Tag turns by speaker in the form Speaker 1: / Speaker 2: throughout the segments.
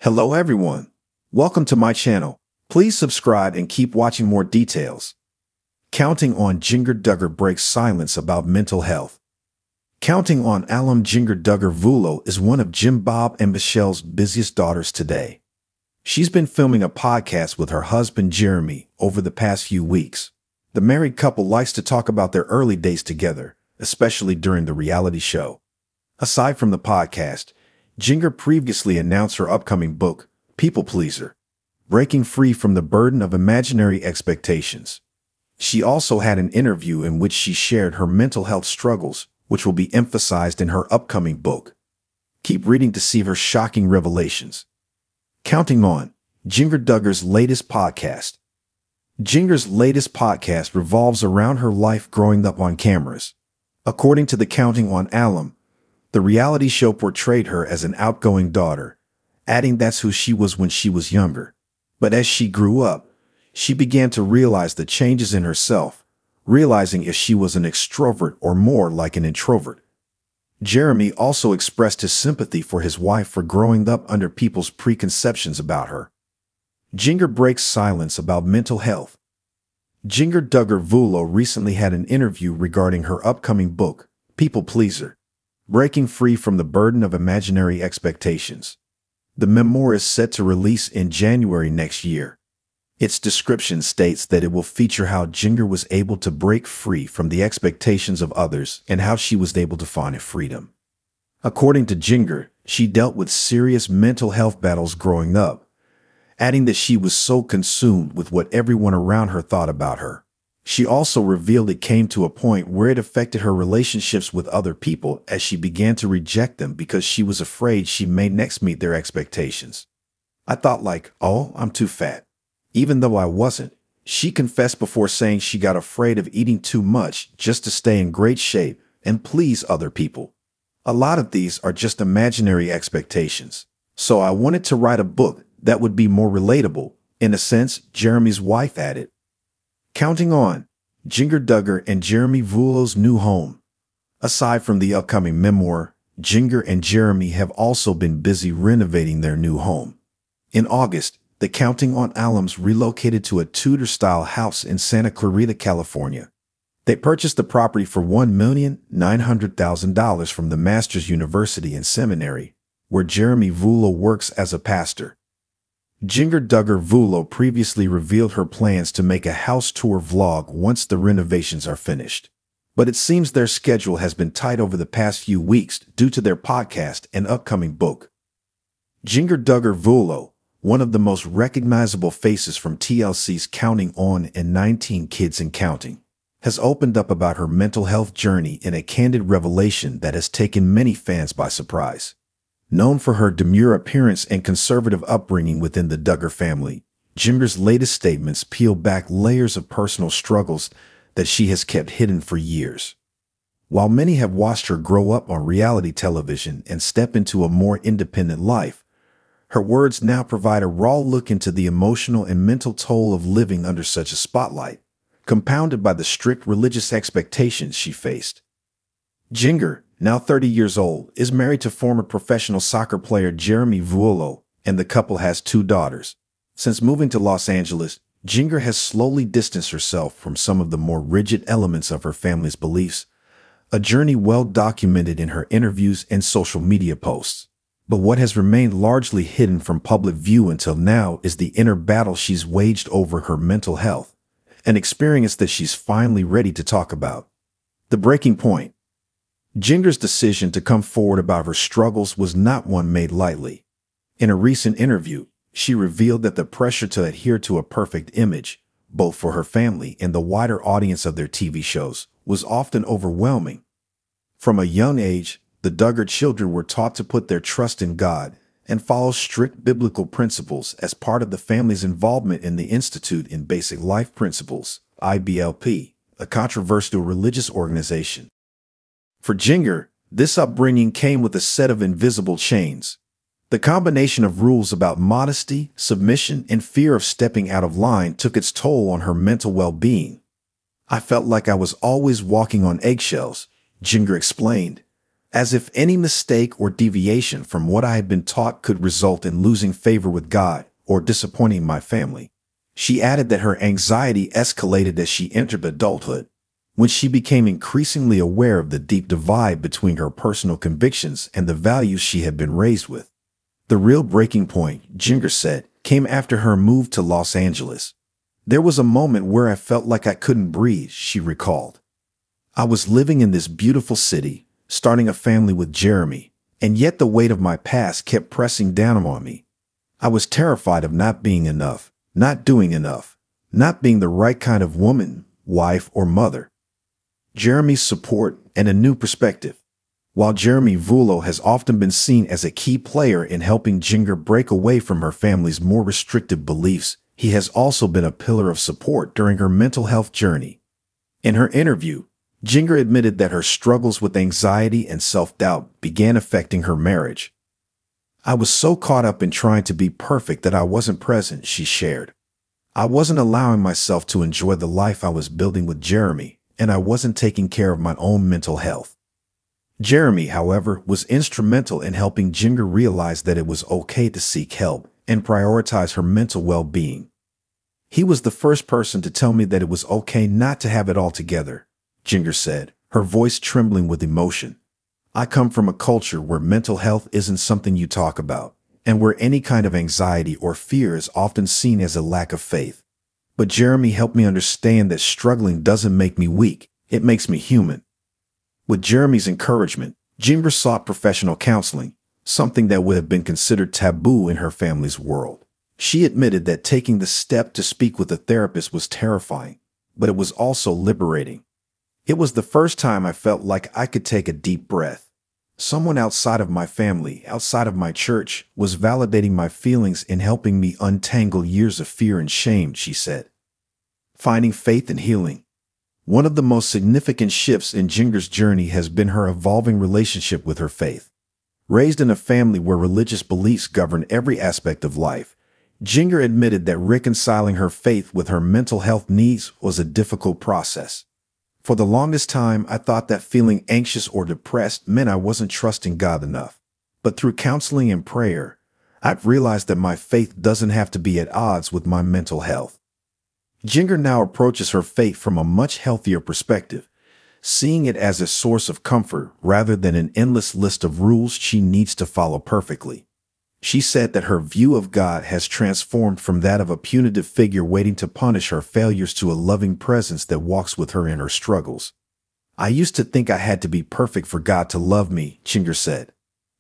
Speaker 1: Hello everyone. Welcome to my channel. Please subscribe and keep watching more details. Counting on Jinger Duggar breaks silence about mental health. Counting on alum Jinger Duggar Vuolo is one of Jim Bob and Michelle's busiest daughters today. She's been filming a podcast with her husband Jeremy over the past few weeks. The married couple likes to talk about their early days together, especially during the reality show. Aside from the podcast, Jinger previously announced her upcoming book, People Pleaser, Breaking Free from the Burden of Imaginary Expectations. She also had an interview in which she shared her mental health struggles, which will be emphasized in her upcoming book. Keep reading to see her shocking revelations. Counting on Jinger Duggar's latest podcast. Jinger's latest podcast revolves around her life growing up on cameras. According to the Counting on alum, the reality show portrayed her as an outgoing daughter, adding that's who she was when she was younger. But as she grew up, she began to realize the changes in herself, realizing if she was an extrovert or more like an introvert. Jeremy also expressed his sympathy for his wife for growing up under people's preconceptions about her. Jinger breaks silence about mental health. Jinger Duggar Vuolo recently had an interview regarding her upcoming book, People Pleaser, Breaking Free from the Burden of Imaginary Expectations. The memoir is set to release in January next year. Its description states that it will feature how Jinger was able to break free from the expectations of others and how she was able to find freedom. According to Jinger, she dealt with serious mental health battles growing up, adding that she was so consumed with what everyone around her thought about her. She also revealed it came to a point where it affected her relationships with other people as she began to reject them because she was afraid she may next meet their expectations. I thought oh, I'm too fat. Even though I wasn't, she confessed before saying she got afraid of eating too much just to stay in great shape and please other people. A lot of these are just imaginary expectations. So I wanted to write a book that would be more relatable. In a sense, Jeremy's wife added. Counting on Jinger Duggar and Jeremy Vuolo's new home. Aside from the upcoming memoir, Jinger and Jeremy have also been busy renovating their new home. In August, the Counting on alums relocated to a Tudor-style house in Santa Clarita, California. They purchased the property for $1,900,000 from the Masters University and Seminary, where Jeremy Vuolo works as a pastor. Jinger Duggar Vuolo previously revealed her plans to make a house tour vlog once the renovations are finished. But it seems their schedule has been tight over the past few weeks due to their podcast and upcoming book. Jinger Duggar Vuolo, one of the most recognizable faces from TLC's Counting On and 19 Kids and Counting, has opened up about her mental health journey in a candid revelation that has taken many fans by surprise. Known for her demure appearance and conservative upbringing within the Duggar family, Jinger's latest statements peel back layers of personal struggles that she has kept hidden for years. While many have watched her grow up on reality television and step into a more independent life, her words now provide a raw look into the emotional and mental toll of living under such a spotlight, compounded by the strict religious expectations she faced. Jinger, now 30 years old, is married to former professional soccer player Jeremy Vuolo, and the couple has 2 daughters. Since moving to Los Angeles, Jinger has slowly distanced herself from some of the more rigid elements of her family's beliefs, a journey well documented in her interviews and social media posts. But what has remained largely hidden from public view until now is the inner battle she's waged over her mental health, an experience that she's finally ready to talk about. The breaking point. Jinger's decision to come forward about her struggles was not one made lightly. In a recent interview, she revealed that the pressure to adhere to a perfect image, both for her family and the wider audience of their TV shows, was often overwhelming. From a young age, the Duggar children were taught to put their trust in God and follow strict biblical principles as part of the family's involvement in the Institute in Basic Life Principles, IBLP, a controversial religious organization. For Jinger, this upbringing came with a set of invisible chains. The combination of rules about modesty, submission, and fear of stepping out of line took its toll on her mental well-being. I felt like I was always walking on eggshells, Jinger explained, as if any mistake or deviation from what I had been taught could result in losing favor with God or disappointing my family. She added that her anxiety escalated as she entered adulthood, when she became increasingly aware of the deep divide between her personal convictions and the values she had been raised with. The real breaking point, Jinger said, came after her move to Los Angeles. There was a moment where I felt like I couldn't breathe, she recalled. I was living in this beautiful city, starting a family with Jeremy, and yet the weight of my past kept pressing down on me. I was terrified of not being enough, not doing enough, not being the right kind of woman, wife, or mother. Jeremy's support and a new perspective. While Jeremy Vulo has often been seen as a key player in helping Jinger break away from her family's more restrictive beliefs, he has also been a pillar of support during her mental health journey. In her interview, Jinger admitted that her struggles with anxiety and self-doubt began affecting her marriage. I was so caught up in trying to be perfect that I wasn't present, she shared. I wasn't allowing myself to enjoy the life I was building with Jeremy, and I wasn't taking care of my own mental health. Jeremy, however, was instrumental in helping Jinger realize that it was okay to seek help and prioritize her mental well-being. He was the first person to tell me that it was okay not to have it all together, Jinger said, her voice trembling with emotion. I come from a culture where mental health isn't something you talk about, and where any kind of anxiety or fear is often seen as a lack of faith. But Jeremy helped me understand that struggling doesn't make me weak, it makes me human. With Jeremy's encouragement, Jinger sought professional counseling, something that would have been considered taboo in her family's world. She admitted that taking the step to speak with a therapist was terrifying, but it was also liberating. It was the first time I felt like I could take a deep breath. Someone outside of my family, outside of my church, was validating my feelings and helping me untangle years of fear and shame, she said. Finding faith and healing. One of the most significant shifts in Jinger's journey has been her evolving relationship with her faith. Raised in a family where religious beliefs govern every aspect of life, Jinger admitted that reconciling her faith with her mental health needs was a difficult process. For the longest time, I thought that feeling anxious or depressed meant I wasn't trusting God enough. But through counseling and prayer, I've realized that my faith doesn't have to be at odds with my mental health. Jinger now approaches her faith from a much healthier perspective, seeing it as a source of comfort rather than an endless list of rules she needs to follow perfectly. She said that her view of God has transformed from that of a punitive figure waiting to punish her failures to a loving presence that walks with her in her struggles. I used to think I had to be perfect for God to love me, Jinger said.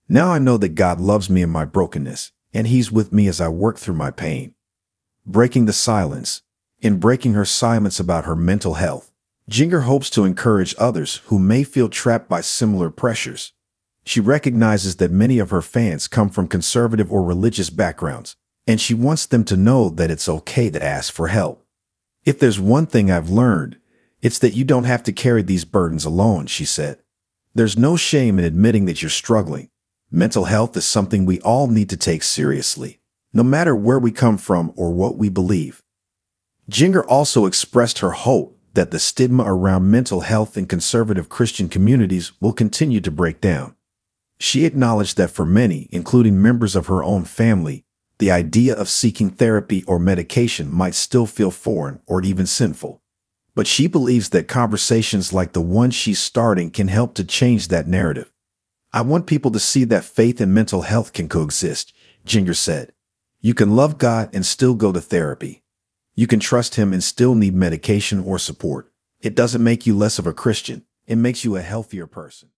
Speaker 1: Now I know that God loves me in my brokenness, and He's with me as I work through my pain. Breaking the silence. In breaking her silence about her mental health, Jinger hopes to encourage others who may feel trapped by similar pressures. She recognizes that many of her fans come from conservative or religious backgrounds, and she wants them to know that it's okay to ask for help. If there's one thing I've learned, it's that you don't have to carry these burdens alone, she said. There's no shame in admitting that you're struggling. Mental health is something we all need to take seriously, no matter where we come from or what we believe. Jinger also expressed her hope that the stigma around mental health in conservative Christian communities will continue to break down. She acknowledged that for many, including members of her own family, the idea of seeking therapy or medication might still feel foreign or even sinful. But she believes that conversations like the one she's starting can help to change that narrative. I want people to see that faith and mental health can coexist, Jinger said. You can love God and still go to therapy. You can trust Him and still need medication or support. It doesn't make you less of a Christian. It makes you a healthier person.